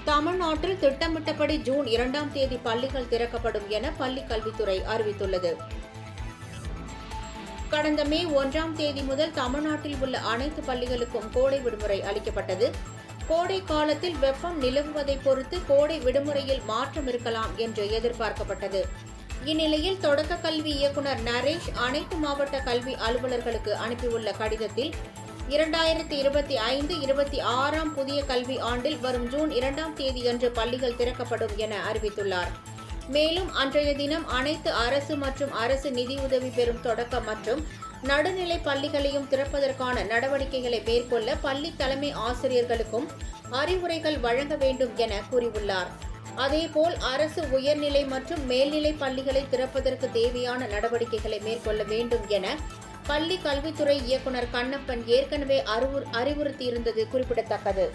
தமிழ்நாட்டில் திட்டமிட்டபடி ஜூன் 2ஆம் தேதி பள்ளிகள் திறக்கப்படும் என பள்ளிக் கல்வித்துறை அறிவித்துள்ளது. கடந்த மே 1ஆம் தேதி முதல் தமிழ்நாட்டில் உள்ள அனைத்து பள்ளிகளுக்கும் கோடை விடுமுறை அளிக்கப்பட்டது. கோடை காலத்தில் வெப்பம் நிலவுவதை பொறுத்து கோடை விடுமுறையில் மாற்றம் இருக்கலாம் என்று எதிர்பார்க்கப்பட்டது. இந்நிலையில் தொடக்க கல்வி இயக்குநர் நரேஷ் அனைத்து மாவட்ட கல்வி அலுவலர்களுக்கு அனுப்பியுள்ள கடிதத்தில் 2025-26 புதிய கல்வி ஆண்டில் வரும் ஜூன் 2ஆம் தேதியன்று பள்ளிகள் திறக்கப்படும் என அறிவித்துள்ளார். மேலும் அன்றைய தினம் அனைத்து அரசு மற்றும் அரசு நிதியுதவி பெறும் தொடக்க மற்றும் நடுநிலை பள்ளிகளையும் திறப்பதற்கான நடவடிக்கைகளை மேற்கொள்ள பள்ளி தலைமை ஆசிரியர்களுக்கும் அறிவுரைகள் வழங்க வேண்டும் என கூறியுள்ளார். அதேபோல் அரசு உயர்நிலை மற்றும் மேல்நிலை பள்ளிகளை திறப்பதற்கு தேவையான நடவடிக்கைகளை மேற்கொள்ள வேண்டும் என பள்ளி கல்வித்துறை இயக்குநர் கண்ணப்பன் ஏற்கனவே அறிவுறுத்தியிருந்தது குறிப்பிடத்தக்கது.